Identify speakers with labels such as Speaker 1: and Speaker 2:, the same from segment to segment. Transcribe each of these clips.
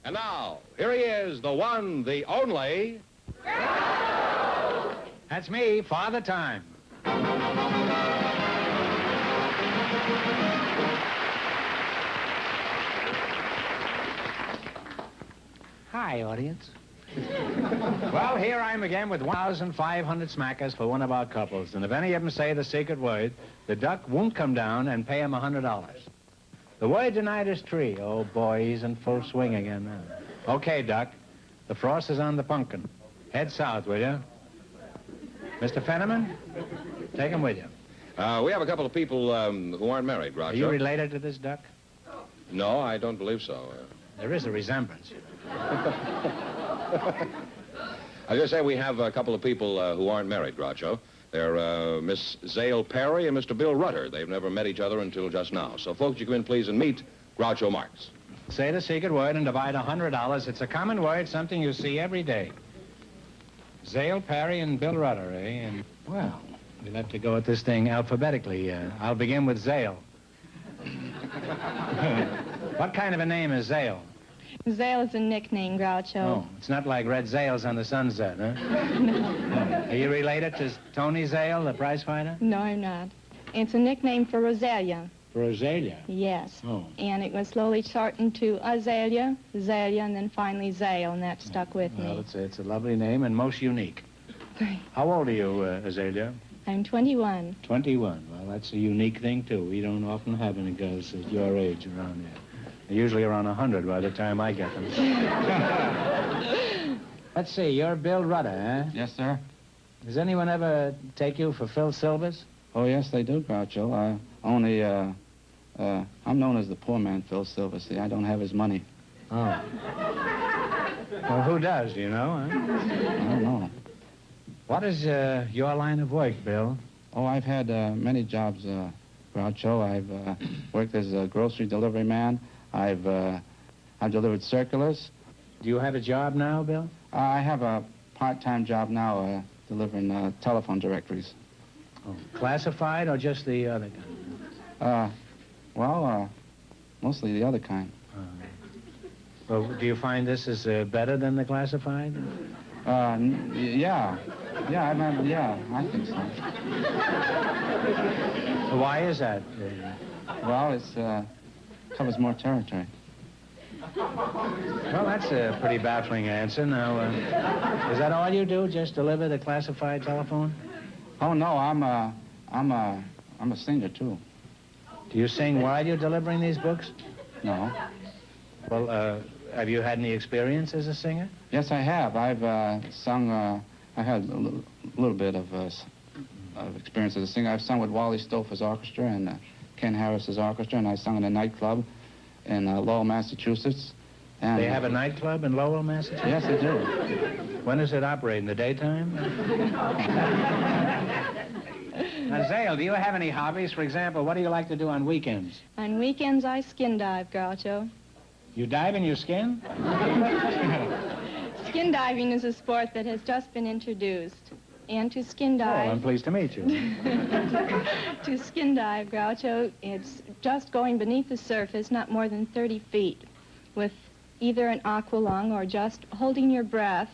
Speaker 1: And now, here he is, the one, the only...
Speaker 2: That's me, Father Time. Hi, audience. Well, here I am again with 1,500 smackers for one of our couples. And if any of them say the secret word, the duck won't come down and pay him $100. The word tonight is tree. Oh, boy, he's in full swing again now. Okay, Duck. The frost is on the pumpkin. Head south, will you? Mr. Fenneman, take him with you.
Speaker 1: We have a couple of people who aren't married, Groucho.
Speaker 2: Are you related to this duck?
Speaker 1: No, I don't believe so.
Speaker 2: There is a resemblance.
Speaker 1: I was just saying we have a couple of people who aren't married, Groucho. They're Miss Zale Perry and Mr. Bill Rudder. They've never met each other until just now. So, folks, you come in, please, and meet Groucho Marx.
Speaker 2: Say the secret word and divide $100. It's a common word, something you see every day. Zale Perry and Bill Rudder, eh? And, well, we'll have to go at this thing alphabetically. I'll begin with Zale. What kind of a name is Zale?
Speaker 3: Zale is a nickname, Groucho.
Speaker 2: Oh, it's not like red Zales on the sunset, huh? No. Are you related to Tony Zale, the prize fighter?
Speaker 3: No, I'm not. It's a nickname for Rosalia.
Speaker 2: For Rosalia?
Speaker 3: Yes.
Speaker 2: Oh.
Speaker 3: And it was slowly shortened to Azalea, Zalia, and then finally Zale, and that stuck with me.
Speaker 2: Well, it's a lovely name and most unique. How old are you, Azalea?
Speaker 3: I'm 21.
Speaker 2: 21. Well, that's a unique thing, too. We don't often have any girls at your age around here. They're usually around 100 by the time I get them. Let's see, you're Bill Rudder, eh?
Speaker 4: Yes, sir.
Speaker 2: Does anyone ever take you for Phil Silvers?
Speaker 4: Oh, yes, they do, Groucho. I'm known as the poor man, Phil Silver. See, I don't have his money.
Speaker 2: Oh. Well, who does, do you know, huh?
Speaker 4: I don't know.
Speaker 2: What is your line of work, Bill?
Speaker 4: Oh, I've had many jobs, Groucho. I've worked as a grocery delivery man. I've delivered circulars.
Speaker 2: Do you have a job now, Bill?
Speaker 4: I have a part-time job now, delivering telephone directories.
Speaker 2: Oh, classified or just the other kind?
Speaker 4: Mostly the other kind.
Speaker 2: Well, do you find this is better than the classified?
Speaker 4: Yeah. Yeah, I think so.
Speaker 2: Why is that?
Speaker 4: Well, it's covers more territory.
Speaker 2: Well, that's a pretty baffling answer. Now, is that all you do, just deliver the classified telephone?
Speaker 4: Oh, no, I'm a singer, too.
Speaker 2: Do you sing while you're delivering these books?
Speaker 4: No.
Speaker 2: Well, have you had any experience as a singer?
Speaker 4: Yes, I have. I've sung, I had a little bit of experience as a singer. I've sung with Wally Stouffer's orchestra and Ken Harris's orchestra, and I sung in a nightclub in Lowell, Massachusetts. And
Speaker 2: they have a nightclub in Lowell, Massachusetts?
Speaker 4: Yes, they do.
Speaker 2: When does it operate? In the daytime? Now, Zale, do you have any hobbies? For example, what do you like to do on weekends?
Speaker 3: On weekends, I skin dive, Groucho.
Speaker 2: You dive in your skin?
Speaker 3: Skin diving is a sport that has just been introduced. And to skin dive...
Speaker 2: Oh, I'm pleased to meet you.
Speaker 3: To skin dive, Groucho, it's just going beneath the surface, not more than 30 feet, with either an aqualung or just holding your breath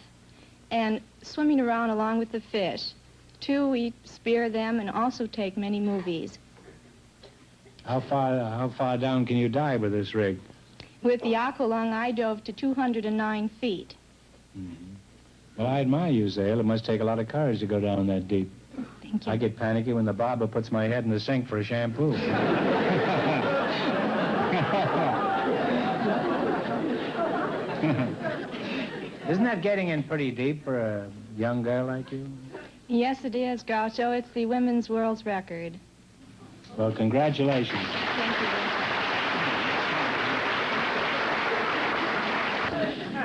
Speaker 3: and swimming around along with the fish. Too, we spear them and also take many movies.
Speaker 2: How far down can you dive with this rig?
Speaker 3: With the aqualung, I dove to 209 feet.
Speaker 2: Mm-hmm. Well, I admire you, Zale. It must take a lot of courage to go down that deep.
Speaker 3: Thank you.
Speaker 2: I get panicky when the barber puts my head in the sink for a shampoo. Isn't that getting in pretty deep for a young girl like you?
Speaker 3: Yes, it is, Groucho. It's the women's world's record.
Speaker 2: Well, congratulations.
Speaker 3: Thank you.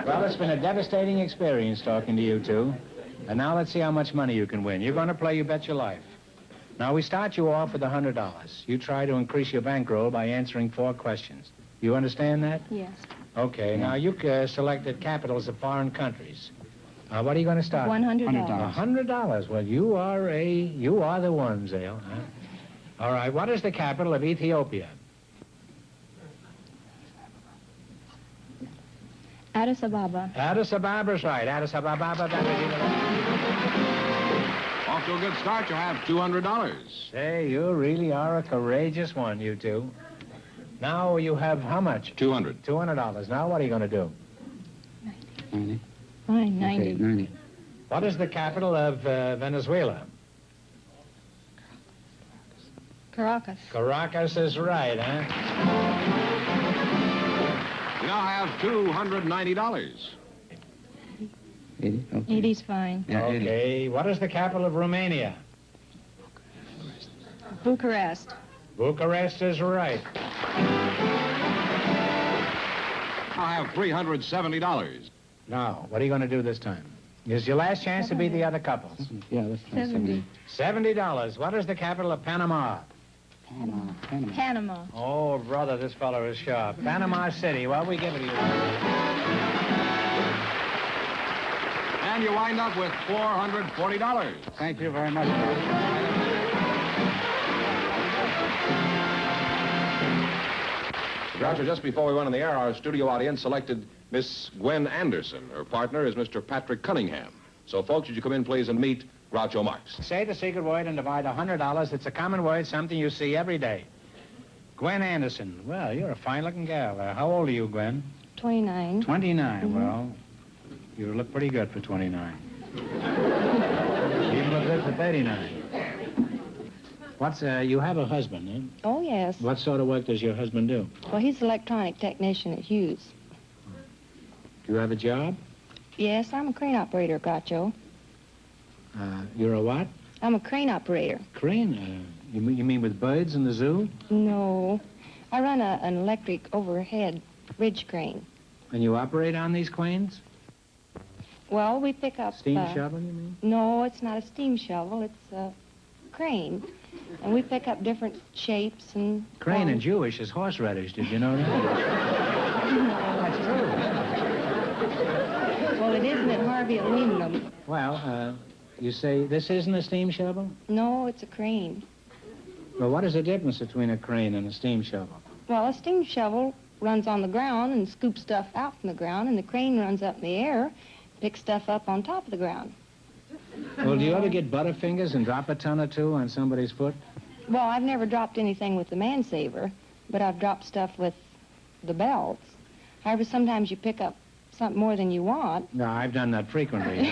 Speaker 2: Well, it's been a devastating experience talking to you two. And now let's see how much money you can win. You're going to play You Bet Your Life. Now, we start you off with $100. You try to increase your bankroll by answering 4 questions. You understand that?
Speaker 3: Yes.
Speaker 2: Okay. Now, you selected capitals of foreign countries. What are you going to start?
Speaker 3: $100.
Speaker 2: $100. Well, you are the one, Zale. Huh? All right. What is the capital of Ethiopia?
Speaker 3: Addis Ababa.
Speaker 2: Addis Ababa's right. Addis Ababa.
Speaker 1: Off to a good start. You have $200.
Speaker 2: Say, you really are a courageous one, you two. Now you have how much?
Speaker 1: $200.
Speaker 2: $200. Now what are you going to do?
Speaker 4: 90.
Speaker 3: Fine, 90.
Speaker 4: Okay, 90.
Speaker 2: What is the capital of Venezuela?
Speaker 3: Caracas.
Speaker 2: Caracas is right, huh?
Speaker 1: You now have $290.
Speaker 4: 80? Okay.
Speaker 3: 80's fine.
Speaker 4: Yeah, 80.
Speaker 2: Okay. What is the capital of Romania?
Speaker 3: Bucharest.
Speaker 2: Bucharest is right.
Speaker 1: I have $370.
Speaker 2: Now, what are you going to do this time? Here's your last chance to beat the other couples.
Speaker 4: Yeah, that's fine.
Speaker 3: 70.
Speaker 2: $70. What is the capital of Panama?
Speaker 4: Panama.
Speaker 3: Panama.
Speaker 2: Oh, brother, this fellow is sharp. Panama City. Well, we give it to you.
Speaker 1: And you wind up with $440.
Speaker 4: Thank you very much.
Speaker 1: Groucho, just before we went on the air, our studio audience selected Miss Gwen Anderson. Her partner is Mr. Patrick Cunningham. So, folks, would you come in, please, and meet Groucho Marx?
Speaker 2: Say the secret word and divide $100. It's a common word, something you see every day. Gwen Anderson. Well, you're a fine-looking gal. How old are you, Gwen?
Speaker 3: 29.
Speaker 2: 29. Well, you look pretty good for 29. You look good for 39. You have a husband, eh?
Speaker 3: Oh, yes.
Speaker 2: What sort of work does your husband do?
Speaker 3: Well, he's an electronic technician at Hughes.
Speaker 2: Do you have a job?
Speaker 3: Yes, I'm a crane operator, Groucho.
Speaker 2: You're a what?
Speaker 3: I'm a crane operator.
Speaker 2: Crane? You mean with birds in the zoo?
Speaker 3: No. I run an electric overhead ridge crane.
Speaker 2: And you operate on these cranes?
Speaker 3: Well, we pick up...
Speaker 2: Steam shovel, you mean?
Speaker 3: No, it's not a steam shovel. It's a crane. And we pick up different shapes and...
Speaker 2: Crane in Jewish is horseradish. Did you know that? That's true.
Speaker 3: Well, it isn't at Harvey Aluminum.
Speaker 2: Well, you say this isn't a steam shovel?
Speaker 3: No, it's a crane.
Speaker 2: Well, what is the difference between a crane and a steam shovel?
Speaker 3: Well, a steam shovel runs on the ground and scoops stuff out from the ground, and the crane runs up in the air, picks stuff up on top of the ground.
Speaker 2: Well, do you ever get butterfingers and drop a ton or two on somebody's foot?
Speaker 3: Well, I've never dropped anything with the man-saver, but I've dropped stuff with the belts. However, sometimes you pick up something more than you want.
Speaker 2: No, I've done that frequently.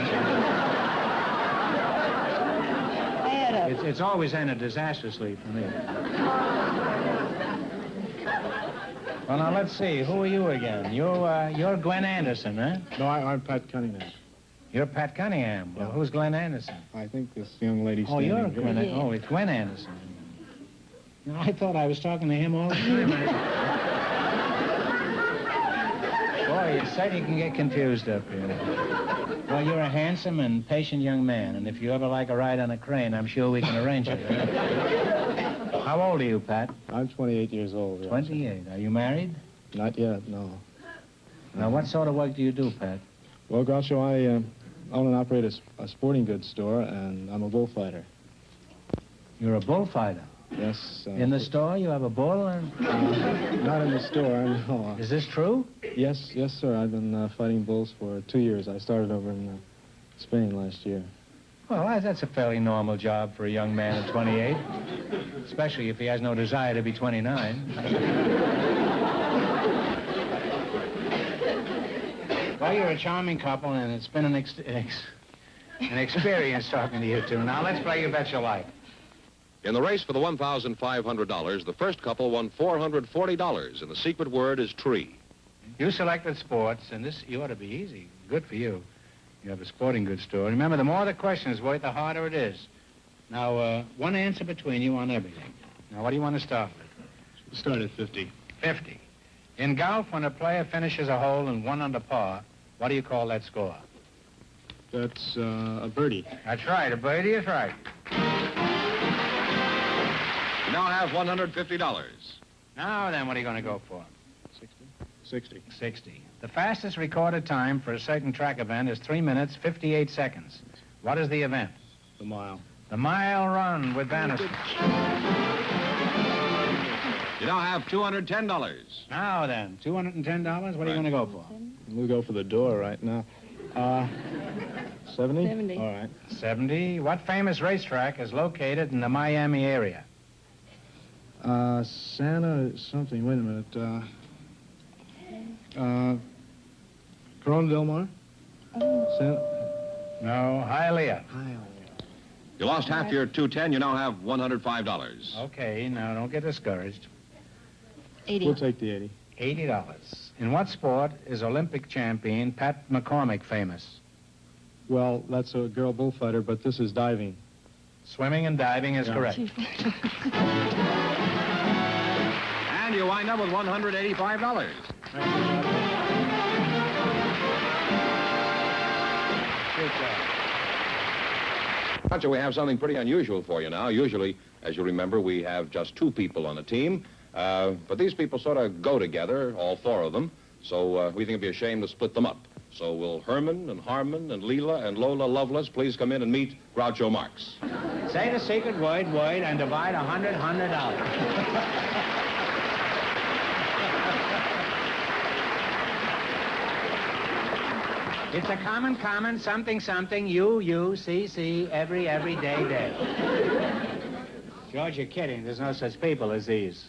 Speaker 2: It's always ended disastrously for me. Well, now, let's see. Who are you again? You're Gwen Anderson, huh?
Speaker 5: No, I'm Pat Cunningham.
Speaker 2: You're Pat Cunningham. Well, who's Glenn Anderson?
Speaker 5: I think this young lady
Speaker 2: Oh, you're
Speaker 5: standing here.
Speaker 2: Gwen.
Speaker 3: Yeah.
Speaker 2: Oh, it's Gwen Anderson. No, I thought I was talking to him all the time. Boy, you said you can get confused up here. Well, you're a handsome and patient young man, and if you ever like a ride on a crane, I'm sure we can arrange it. How old are you, Pat?
Speaker 5: I'm 28 years old. Yes.
Speaker 2: 28. Are you married?
Speaker 5: Not yet, no.
Speaker 2: Now, what sort of work do you do, Pat?
Speaker 5: Well, Groucho, I own and operate a sporting goods store, and I'm a bullfighter.
Speaker 2: You're a bullfighter.
Speaker 5: Yes.
Speaker 2: In the store, you have a bull? And...
Speaker 5: Not in the store, no.
Speaker 2: Is this true?
Speaker 5: Yes, sir. I've been fighting bulls for 2 years. I started over in Spain last year.
Speaker 2: Well, that's a fairly normal job for a young man at 28, especially if he has no desire to be 29. Well, you're a charming couple, and it's been an experience talking to you two. Now, let's play You Bet Your Life.
Speaker 1: In the race for the $1,500, the first couple won $440, and the secret word is tree.
Speaker 2: You selected sports, and this, you ought to be easy. Good for you. You have a sporting goods store. Remember, the more the question is worth, the harder it is. Now, one answer between you on everything. Now, what do you want to start with?
Speaker 5: Start at 50.
Speaker 2: 50. In golf, when a player finishes a hole and 1 under par, What do you call that score?
Speaker 5: That's a birdie.
Speaker 2: That's right. A birdie is right.
Speaker 1: You now have $150.
Speaker 2: Now then, what are you going to go for?
Speaker 5: 60.
Speaker 2: 60. The fastest recorded time for a certain track event is 3 minutes, 58 seconds. What is the event?
Speaker 5: The mile.
Speaker 2: The mile run with Bannister.
Speaker 1: You now have $210.
Speaker 2: Now then, $210, what are you going to go for?
Speaker 5: We'll go for the door right now. 70?
Speaker 3: 70.
Speaker 5: All right.
Speaker 2: 70. What famous racetrack is located in the Miami area?
Speaker 5: Santa something. Wait a minute. Corona Del Mar? Santa?
Speaker 2: No, Hialeah.
Speaker 1: You lost half your $210. You now have $105.
Speaker 2: Okay, now don't get discouraged.
Speaker 3: 80.
Speaker 5: We'll take the 80.
Speaker 2: $80. In what sport is Olympic champion Pat McCormick famous?
Speaker 5: Well, that's a girl bullfighter, but this is diving.
Speaker 2: Swimming and diving is correct.
Speaker 1: And you wind up with $185. Groucho, we have something pretty unusual for you now. Usually, as you remember, we have just 2 people on a team. But these people sort of go together, all 4 of them. So we think it'd be a shame to split them up. So will Herman and Harmon and Leela and Lola Lovelace please come in and meet Groucho Marx?
Speaker 2: Say the secret word, and divide $100 out. It's a common, something, you, see, every day. George, you're kidding. There's no such people as these.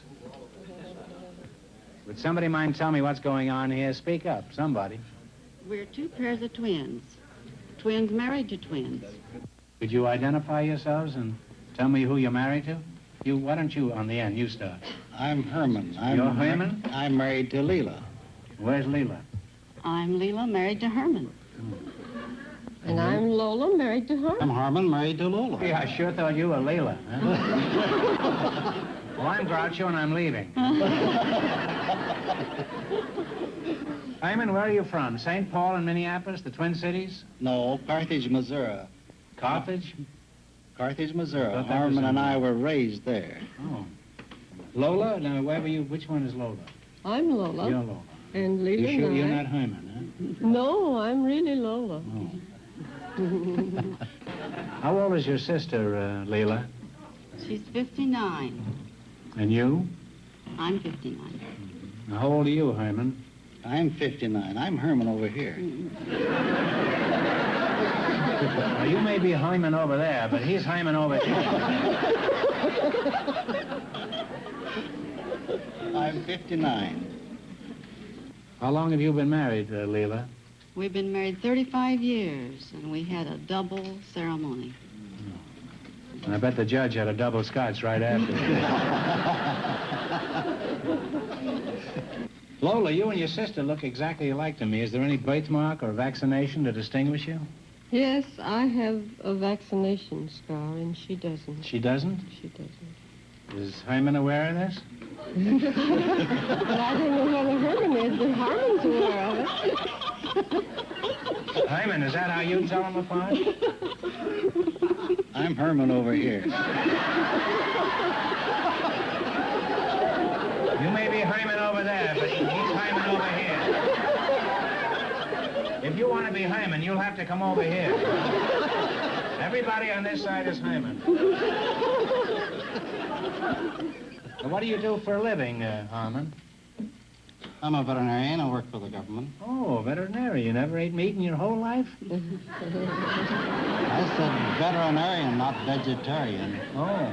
Speaker 2: Would somebody mind telling me what's going on here? Speak up, somebody.
Speaker 6: We're 2 pairs of twins. Twins married to twins.
Speaker 2: Could you identify yourselves and tell me who you're married to? Why don't you, on the end, you start.
Speaker 7: I'm Herman.
Speaker 2: You're Herman?
Speaker 7: I'm married to Leela.
Speaker 2: Where's Leela?
Speaker 6: I'm Leela, married to Herman.
Speaker 8: And I'm Lola, married to Harmon.
Speaker 7: I'm Harmon, married to Lola.
Speaker 2: Yeah, I sure thought you were Leela. Huh? Well, I'm Groucho, and I'm leaving. Hyman, where are you from? St. Paul and Minneapolis, the Twin Cities?
Speaker 7: No, Carthage, Missouri.
Speaker 2: Carthage?
Speaker 7: Carthage, Missouri.
Speaker 2: Thought that
Speaker 7: Harmon
Speaker 2: was
Speaker 7: and I were raised there.
Speaker 2: Oh. Lola? Now, where were you? Which one is Lola?
Speaker 8: I'm Lola.
Speaker 2: You're Lola.
Speaker 8: And Leela
Speaker 2: You sure
Speaker 8: and
Speaker 2: you're
Speaker 8: I-
Speaker 2: not Hyman,
Speaker 8: No, I'm really Lola.
Speaker 2: huh? Oh. How old is your sister, Leela?
Speaker 6: She's 59.
Speaker 2: And you?
Speaker 6: I'm 59.
Speaker 2: Now, how old are you, Hyman?
Speaker 7: I'm 59. I'm Herman over here.
Speaker 2: Now, you may be Hyman over there, but he's Hyman over here.
Speaker 7: I'm 59.
Speaker 2: How long have you been married, Leela?
Speaker 6: We've been married 35 years, and we had a double ceremony.
Speaker 2: And I bet the judge had a double scotch right after. Lola, you and your sister look exactly alike to me. Is there any birthmark or vaccination to distinguish you?
Speaker 8: Yes, I have a vaccination scar, and she doesn't.
Speaker 2: She doesn't?
Speaker 8: She doesn't.
Speaker 2: Is Hyman aware of this?
Speaker 8: But I don't know whether Herman is, but Harmon's aware of it.
Speaker 2: Hyman, is that how you tell them apart?
Speaker 7: I'm Herman over here.
Speaker 2: You may be Hyman over there, but he's Hyman over here. If you want to be Hyman, you'll have to come over here. Everybody on this side is Hyman. Now, what do you do for a living, Harmon?
Speaker 7: I'm a veterinarian. I work for the government.
Speaker 2: Oh, veterinarian. You never ate meat in your whole life?
Speaker 7: I said veterinarian, not vegetarian.
Speaker 2: Oh.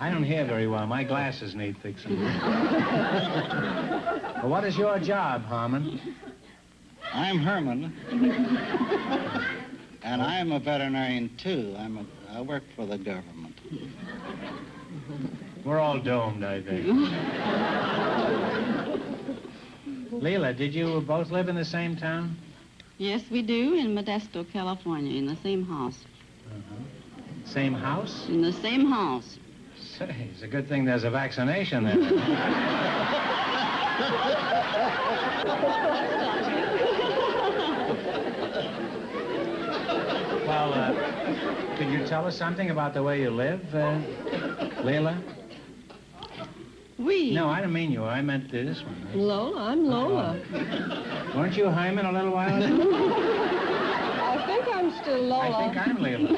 Speaker 2: I don't hear very well. My glasses need fixing. Well, what is your job, Harmon?
Speaker 7: I'm Herman. And I'm a veterinarian, too. I work for the government.
Speaker 2: We're all domed, I think. Leela, did you both live in the same town?
Speaker 6: Yes, we do, in Modesto, California, in the same house.
Speaker 2: Same house?
Speaker 6: In the same house.
Speaker 2: Say, it's a good thing there's a vaccination there. Well, could you tell us something about the way you live, Leila?
Speaker 8: We.
Speaker 2: No, I don't mean you. I meant this one.
Speaker 8: Lola, I'm Lola.
Speaker 2: Weren't you Hyman a little while ago?
Speaker 8: I think I'm still Lola.
Speaker 2: I think I'm Leila.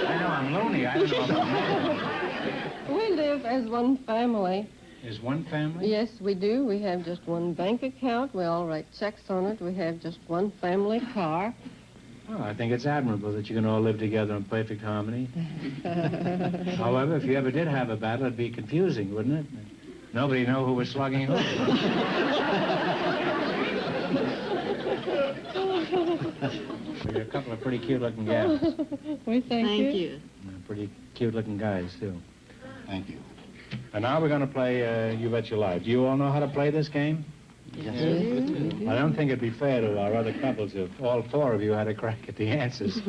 Speaker 2: I know I'm loony. I don't know about that.
Speaker 8: We live as one family.
Speaker 2: Is one family?
Speaker 8: Yes, we do. We have just one bank account. We all write checks on it. We have just one family car.
Speaker 2: Well, I think it's admirable that you can all live together in perfect harmony. However, if you ever did have a battle, it'd be confusing, wouldn't it? Nobody know who was slugging who. You're a couple of pretty cute-looking gals.
Speaker 8: We thank you.
Speaker 6: Thank you.
Speaker 2: Pretty cute-looking guys, too.
Speaker 7: Thank you.
Speaker 2: And now we're going to play You Bet Your Life. Do you all know how to play this game?
Speaker 6: Yes.
Speaker 2: I don't think it'd be fair to our other couples if all four of you had a crack at the answers.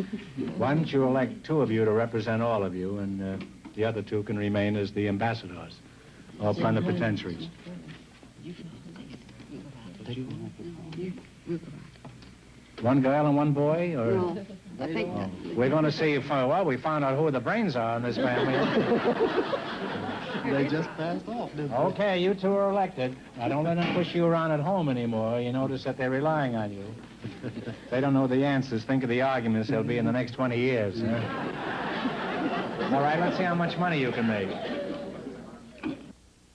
Speaker 2: Why don't you elect two of you to represent all of you, and the other two can remain as the ambassadors or plenipotentiaries. One girl and one boy, or?
Speaker 6: No, I think
Speaker 2: We're going to see if, well, we found out who the brains are in this family.
Speaker 7: They just passed off, didn't they?
Speaker 2: Okay, you two are elected. Now, don't let them push you around at home anymore. You notice that they're relying on you. They don't know the answers. Think of the arguments there'll be in the next 20 years. Huh? All right, let's see how much money you can make.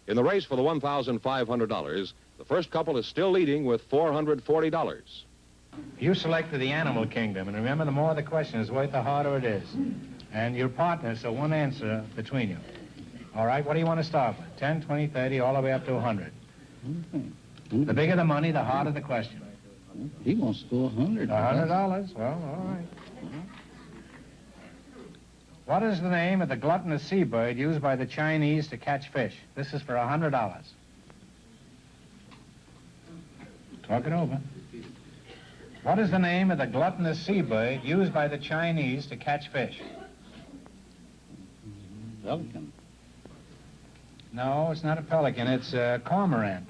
Speaker 1: In the race for the $1,500, the first couple is still leading with $440.
Speaker 2: You selected the animal kingdom, and remember, the more the question is worth, the harder it is. And your partner, so one answer between you. All right, what do you want to start with? 10, 20, 30, all the way up to 100. The bigger the money, the harder the question.
Speaker 7: He wants to go 100.
Speaker 2: $100? Well, all right. What is the name of the gluttonous seabird used by the Chinese to catch fish? This is for $100. Talk it over. What is the name of the gluttonous seabird used by the Chinese to catch fish?
Speaker 7: Pelican.
Speaker 2: No, it's not a pelican. It's a cormorant.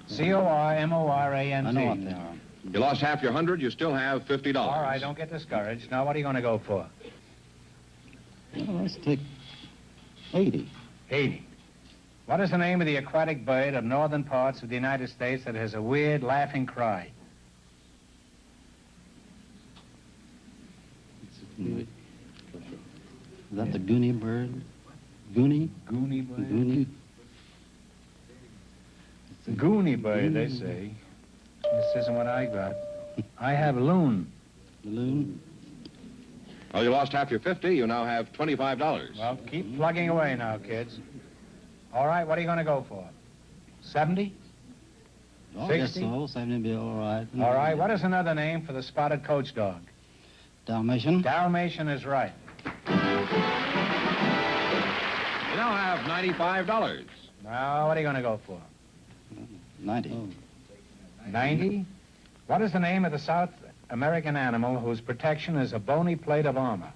Speaker 2: C-O-R-M-O-R-A-N-T.
Speaker 7: I know what they are.
Speaker 1: You lost half your 100, you still have $50.
Speaker 2: All right, don't get discouraged. Now, what are you going to go for?
Speaker 7: Well, let's take 80.
Speaker 2: 80. What is the name of the aquatic bird of northern parts of the United States that has a weird laughing cry?
Speaker 7: Is that the Goonie bird? Goonie?
Speaker 2: Goonie bird?
Speaker 7: Goonie?
Speaker 2: The Goonie bird, they say. This isn't what I got. I have loon.
Speaker 7: Loon?
Speaker 1: Well, you lost half your 50, you now have $25.
Speaker 2: Well, keep plugging away now, kids. All right, what are you going to go for? 70?
Speaker 7: Oh, I guess
Speaker 2: 60?
Speaker 7: so. 70 will be all right.
Speaker 2: All right, what is another name for the spotted coach dog?
Speaker 7: Dalmatian?
Speaker 2: Dalmatian is right.
Speaker 1: You now have $95.
Speaker 2: Now, what are you going to go for?
Speaker 7: 90.
Speaker 2: 90? What is the name of the South American animal whose protection is a bony plate of armor?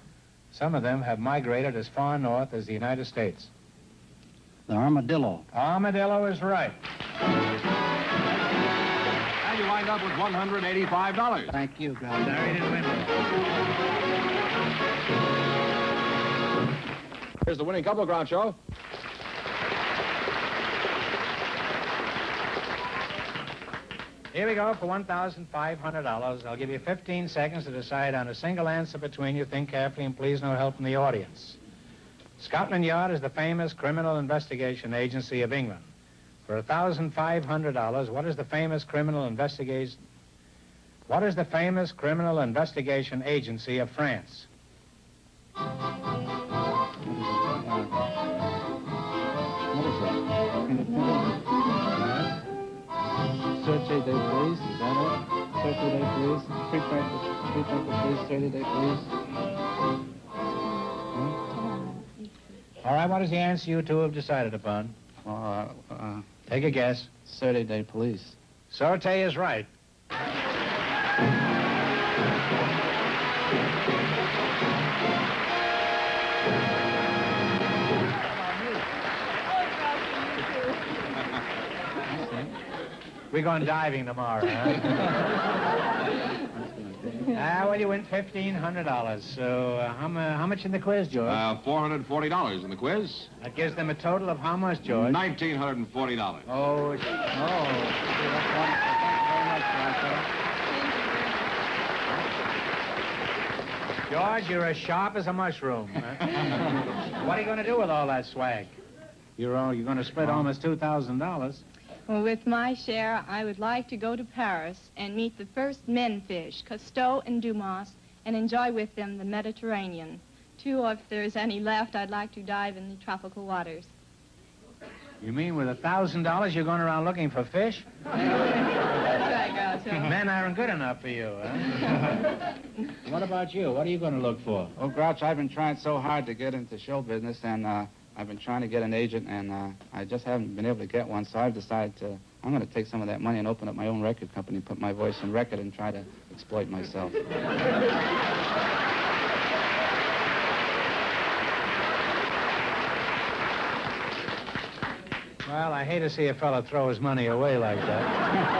Speaker 2: Some of them have migrated as far north as the United States.
Speaker 7: The armadillo.
Speaker 2: Armadillo is right.
Speaker 1: And you wind up with $185.
Speaker 7: Thank you, guys.
Speaker 2: Larry didn't win.
Speaker 1: Here's the winning couple, Groucho.
Speaker 2: Here we go for $1,500. I'll give you 15 seconds to decide on a single answer between you. Think carefully and please no help from the audience. Scotland Yard is the famous criminal investigation agency of England. For $1,500, what is the famous criminal investigation? What is the famous criminal investigation agency of France?
Speaker 7: What is that? Search de police, is that it? Search de police, prefect the police, search de police.
Speaker 2: All right, what is the answer you two have decided upon? Take a guess.
Speaker 7: Search de police.
Speaker 2: Sorte is right. We're going diving tomorrow, huh? Well, you win $1,500. So how much in the quiz, George?
Speaker 1: $440 in the quiz.
Speaker 2: That gives them a total of how much, George?
Speaker 1: $1,940.
Speaker 2: Oh. Thank you very much, Groucho. George, you're as sharp as a mushroom. What are you going to do with all that swag? You're going to split almost $2,000.
Speaker 3: Well, with my share, I would like to go to Paris and meet the first men fish, Cousteau and Dumas, and enjoy with them the Mediterranean. Too, if there's any left, I'd like to dive in the tropical waters.
Speaker 2: You mean with $1,000 you're going around looking for fish?
Speaker 3: That's right, Groucho.
Speaker 2: Men aren't good enough for you, huh? What about you? What are you going to look for?
Speaker 4: Well, Grouch, I've been trying so hard to get into show business, and I've been trying to get an agent, and I just haven't been able to get one, so I've decided I'm going to take some of that money and open up my own record company, put my voice on record, and try to exploit myself.
Speaker 2: Well, I hate to see a fella throw his money away like that.